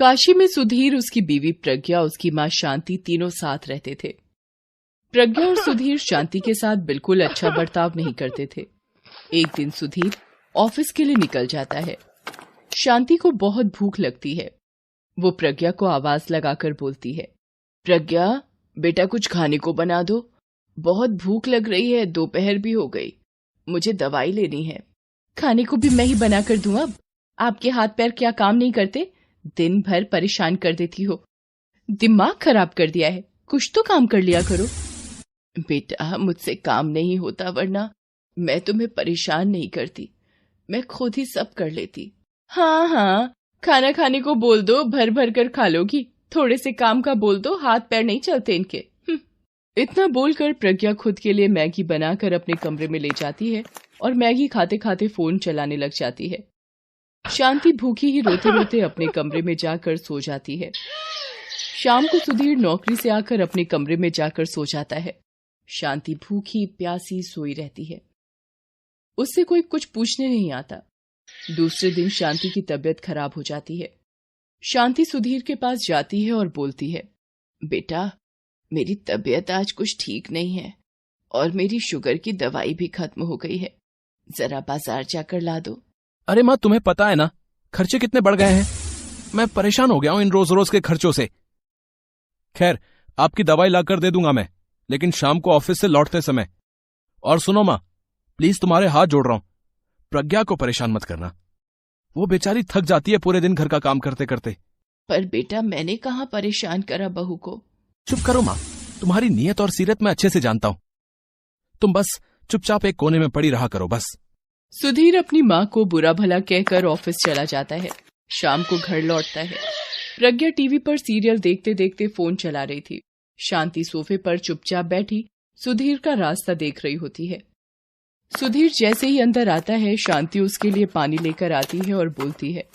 काशी में सुधीर, उसकी बीवी प्रज्ञा, उसकी मां शांति तीनों साथ रहते थे। प्रज्ञा और सुधीर शांति के साथ बिल्कुल अच्छा बर्ताव नहीं करते थे। एक दिन सुधीर ऑफिस के लिए निकल जाता है। शांति को बहुत भूख लगती है। वो प्रज्ञा को आवाज लगाकर बोलती है, प्रज्ञा बेटा कुछ खाने को बना दो, बहुत भूख लग रही है, दोपहर भी हो गई, मुझे दवाई लेनी है। खाने को भी मैं ही बनाकर दूं? अब आपके हाथ पैर क्या काम नहीं करते? दिन भर परेशान कर देती हो, दिमाग खराब कर दिया है, कुछ तो काम कर लिया करो। बेटा मुझसे काम नहीं होता, वरना मैं तुम्हें परेशान नहीं करती, मैं खुद ही सब कर लेती। हाँ हाँ, खाना खाने को बोल दो, भर भर कर खा लोगी, थोड़े से काम का बोल दो, हाथ पैर नहीं चलते इनके। इतना बोलकर प्रज्ञा खुद के लिए मैगी बनाकर अपने कमरे में ले जाती है और मैगी खाते खाते फोन चलाने लग जाती है। शांति भूखी ही रोते रोते अपने कमरे में जाकर सो जाती है। शाम को सुधीर नौकरी से आकर अपने कमरे में जाकर सो जाता है। शांति भूखी प्यासी सोई रहती है। उससे कोई कुछ पूछने नहीं आता। दूसरे दिन शांति की तबीयत खराब हो जाती है। शांति सुधीर के पास जाती है और बोलती है, बेटा मेरी तबीयत आज कुछ ठीक नहीं है और मेरी शुगर की दवाई भी खत्म हो गई है, जरा बाजार जाकर ला दो। अरे माँ, तुम्हें पता है ना खर्चे कितने बढ़ गए हैं, मैं परेशान हो गया हूं इन रोज रोज के खर्चों से। खैर आपकी दवाई लाकर दे दूंगा मैं, लेकिन शाम को ऑफिस से लौटते समय। और सुनो माँ, प्लीज तुम्हारे हाथ जोड़ रहा हूं, प्रज्ञा को परेशान मत करना, वो बेचारी थक जाती है पूरे दिन घर का काम करते करते। पर बेटा मैंने कहाँ परेशान करा बहू को। चुप करो माँ, तुम्हारी नीयत और सीरत मैं अच्छे से जानता हूं, तुम बस चुपचाप एक कोने में पड़ी रहा करो बस। सुधीर अपनी माँ को बुरा भला कहकर ऑफिस चला जाता है। शाम को घर लौटता है। प्रज्ञा टीवी पर सीरियल देखते देखते फोन चला रही थी। शांति सोफे पर चुपचाप बैठी सुधीर का रास्ता देख रही होती है। सुधीर जैसे ही अंदर आता है, शांति उसके लिए पानी लेकर आती है और बोलती है,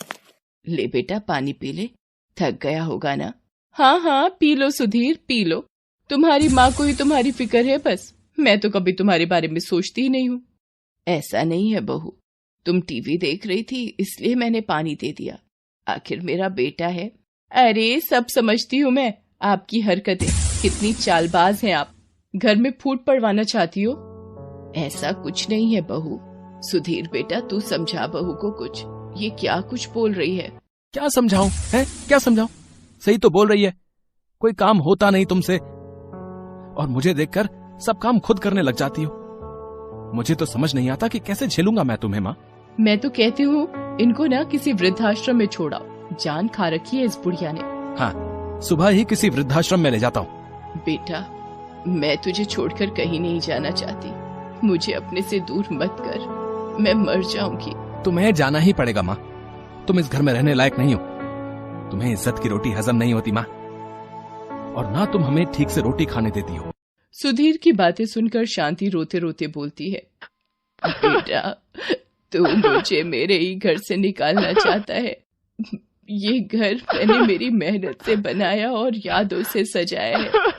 ले बेटा पानी पी ले, थक गया होगा ना। हाँ हाँ P low Sudhir P low, तुम्हारी माँ को ही तुम्हारी फिक्र है बस, मैं तो कभी तुम्हारे बारे में सोचती ही नहीं हूँ। ऐसा नहीं है बहू, तुम टीवी देख रही थी इसलिए मैंने पानी दे दिया, आखिर मेरा बेटा है। अरे सब समझती हूँ मैं, आपकी हरकतें कितनी चालबाज हैं आप, घर में फूट पड़वाना चाहती हो। ऐसा कुछ नहीं है बहू। सुधीर बेटा तू समझा बहू को कुछ, ये क्या कुछ बोल रही है। क्या समझाऊं है, क्या समझाऊं, सही तो बोल रही है, कोई काम होता नहीं तुमसे और मुझे देखकर सब काम खुद करने लग जाती हो। मुझे तो समझ नहीं आता कि कैसे झेलूंगा मैं तुम्हें माँ। मैं तो कहती हूँ इनको ना किसी वृद्धाश्रम में छोड़ाओ, जान खा रखी है इस बुढ़िया ने। हाँ सुबह ही किसी वृद्धाश्रम में ले जाता हूँ। बेटा मैं तुझे छोड़कर कहीं नहीं जाना चाहती, मुझे अपने से दूर मत कर, मैं मर जाऊंगी। तुम्हें जाना ही पड़ेगा माँ, तुम इस घर में रहने लायक नहीं हो, तुम्हें इज्जत की रोटी हजम नहीं होती माँ, और ना तुम हमें ठीक से रोटी खाने देती हो। सुधीर की बातें सुनकर शांति रोते रोते बोलती है, बेटा तू मुझे मेरे ही घर से निकालना चाहता है, ये घर मैंने मेरी मेहनत से बनाया और यादों से सजाया है,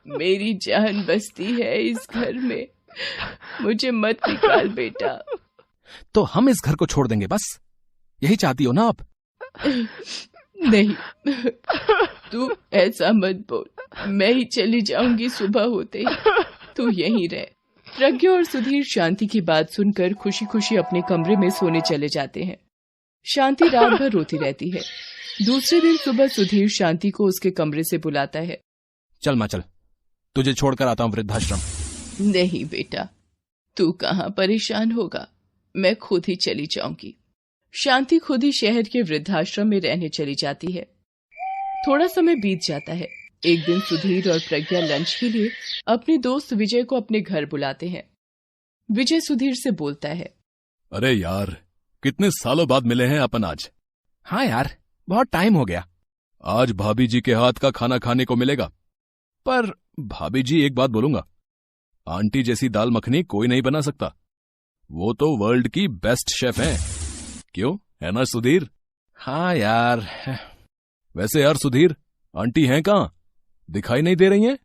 मेरी जान बसती है इस घर में, मुझे मत निकाल बेटा। तो हम इस घर को छोड़ देंगे बस, यही चाहती हो ना आप? नहीं तू ऐसा मत बोल, मैं ही चली जाऊंगी सुबह होते ही, तू यहीं रह। प्रज्ञा और सुधीर शांति की बात सुनकर खुशी खुशी अपने कमरे में सोने चले जाते हैं। शांति रात भर रोती रहती है। दूसरे दिन सुबह सुधीर शांति को उसके कमरे से बुलाता है। चल माँ चल, तुझे छोड़कर आता हूँ वृद्धाश्रम। नहीं बेटा, तू कहाँ परेशान होगा, मैं खुद ही चली जाऊंगी। शांति खुद ही शहर के वृद्धाश्रम में रहने चली जाती है। थोड़ा समय बीत जाता है। एक दिन सुधीर और प्रज्ञा लंच के लिए अपने दोस्त विजय को अपने घर बुलाते हैं। विजय सुधीर से बोलता है, अरे यार कितने सालों बाद मिले हैं अपन आज। हाँ यार बहुत टाइम हो गया। आज भाभी जी के हाथ का खाना खाने को मिलेगा, पर भाभी जी एक बात बोलूंगा, आंटी जैसी दाल मखनी कोई नहीं बना सकता, वो तो वर्ल्ड की बेस्ट शेफ हैं। क्यों है ना सुधीर? हाँ यार। वैसे यार सुधीर, आंटी हैं कहाँ, दिखाई नहीं दे रही हैं?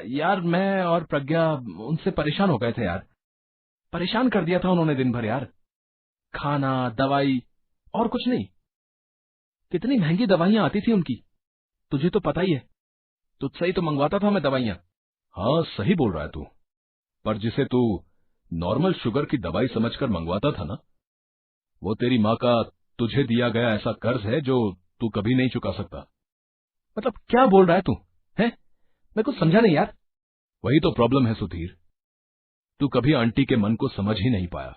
यार मैं और प्रज्ञा उनसे परेशान हो गए थे यार, परेशान कर दिया था उन्होंने दिन भर यार, खाना दवाई और कुछ नहीं। कितनी महंगी दवाइयां आती थी उनकी, तुझे तो पता ही है। तुझसे ही तो मंगवाता था मैं दवाइयां। हाँ सही बोल रहा है तू, पर जिसे तू नॉर्मल शुगर की दवाई समझकर मंगवाता था ना, वो तेरी माँ का तुझे दिया गया ऐसा कर्ज है जो तू कभी नहीं चुका सकता। मतलब क्या बोल रहा है तू, है? मैं कुछ समझा नहीं यार। वही तो प्रॉब्लम है सुधीर, तू कभी आंटी के मन को समझ ही नहीं पाया।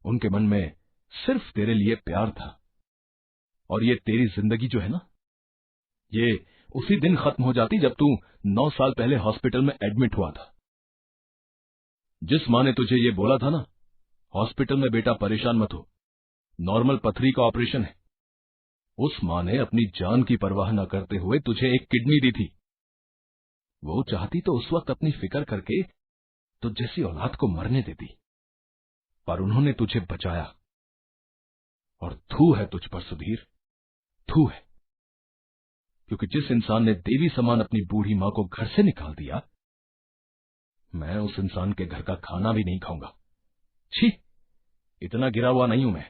उनके मन में सिर्फ तेरे लिए प्यार था, और ये तेरी जिंदगी जो है ना, ये उसी दिन खत्म हो जाती जब तू 9 साल पहले हॉस्पिटल में एडमिट हुआ था। जिस माँ ने तुझे ये बोला था ना, हॉस्पिटल में बेटा परेशान मत हो, नॉर्मल पथरी का ऑपरेशन है, उस माँ ने अपनी जान की परवाह न करते हुए तुझे एक किडनी दी थी। वो चाहती तो उस वक्त अपनी फिक्र करके तुझ जैसी औलाद को मरने देती, पर उन्होंने तुझे बचाया। और थू है तुझ पर सुधीर, थू है, क्योंकि जिस इंसान ने देवी समान अपनी बूढ़ी मां को घर से निकाल दिया, मैं उस इंसान के घर का खाना भी नहीं खाऊंगा। छी, इतना गिरा हुआ नहीं हूं मैं।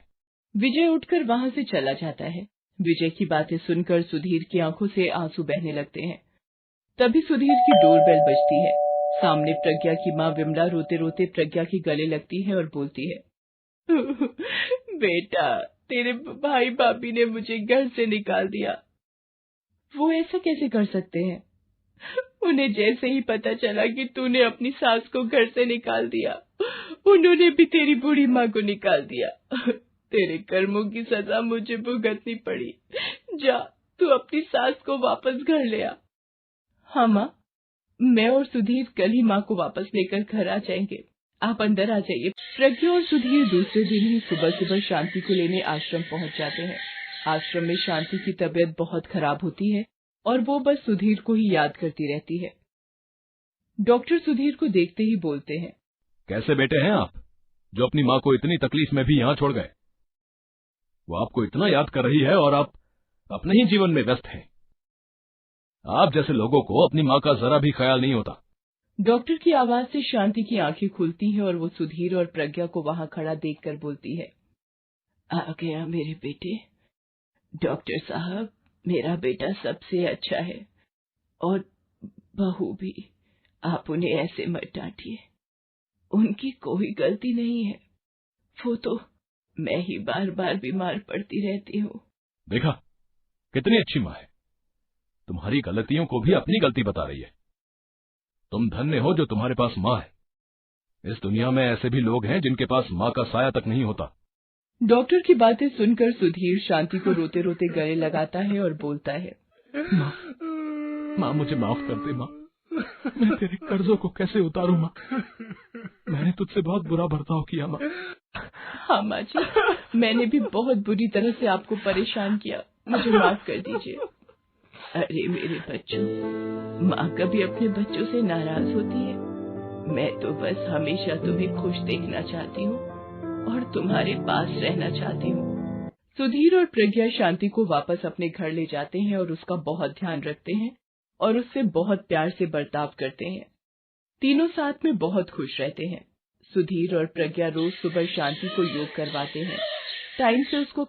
विजय उठकर वहां से चला जाता है। विजय की बातें सुनकर सुधीर की आंखों से आंसू बहने लगते हैं। तभी सुधीर की डोरबेल बजती है। सामने प्रज्ञा की माँ विमला रोते रोते प्रज्ञा के गले लगती है और बोलती है, बेटा, तेरे भाई भाभी ने मुझे घर से निकाल दिया। वो ऐसा कैसे कर सकते हैं? उन्हें जैसे ही पता चला कि तूने अपनी सास को घर से निकाल दिया, उन्होंने भी तेरी बूढ़ी माँ को निकाल दिया। तेरे कर्मों की सजा मुझे भुगतनी पड़ी। जा, तू अपनी सास को वापस घर ले आ। हाँ माँ, मैं और सुधीर कल ही माँ को वापस लेकर घर आ जाएंगे। आप अंदर आ जाइए। प्रज्ञा और सुधीर दूसरे दिन ही सुबह सुबह शांति को लेने आश्रम पहुंच जाते हैं। आश्रम में शांति की तबीयत बहुत खराब होती है और वो बस सुधीर को ही याद करती रहती है। डॉक्टर सुधीर को देखते ही बोलते हैं, कैसे बेटे हैं आप, जो अपनी माँ को इतनी तकलीफ में भी यहाँ छोड़ गए? वो आपको इतना याद कर रही है और आप अपने ही जीवन में व्यस्त हैं। आप जैसे लोगों को अपनी माँ का जरा भी ख्याल नहीं होता। डॉक्टर की आवाज से शांति की आंखें खुलती हैं और वो सुधीर और प्रज्ञा को वहां खड़ा देखकर बोलती है, आ गया मेरे बेटे। डॉक्टर साहब, मेरा बेटा सबसे अच्छा है, और बहू भी। आप उन्हें ऐसे मत डांटिए, उनकी कोई गलती नहीं है। वो तो मैं ही बार बार बीमार पड़ती रहती हूँ। देखा, कितनी अच्छी माँ है, तुम्हारी गलतियों को भी अपनी गलती बता रही है। तुम धन्य हो जो तुम्हारे पास माँ है। इस दुनिया में ऐसे भी लोग हैं जिनके पास माँ का साया तक नहीं होता। डॉक्टर की बातें सुनकर सुधीर शांति को रोते रोते गले लगाता है और बोलता है, माँ, माँ मुझे माफ कर दे माँ, मैं तेरे कर्जों को कैसे उतारूं माँ, मैंने तुझसे बहुत बुरा बर्ताव किया माँ। हाँ माँ जी, मैंने भी बहुत बुरी तरह से आपको परेशान किया, मुझे माफ कर दीजिए। अरे मेरे बच्चों, माँ कभी अपने बच्चों से नाराज होती है? मैं तो बस हमेशा तुम्हें खुश देखना चाहती हूँ और तुम्हारे पास रहना चाहती हूँ। सुधीर और प्रज्ञा शांति को वापस अपने घर ले जाते हैं और उसका बहुत ध्यान रखते हैं और उससे बहुत प्यार से बर्ताव करते हैं। तीनों साथ में बहुत खुश रहते हैं। सुधीर और प्रज्ञा रोज सुबह शांति को योग करवाते हैं, टाइम से उसको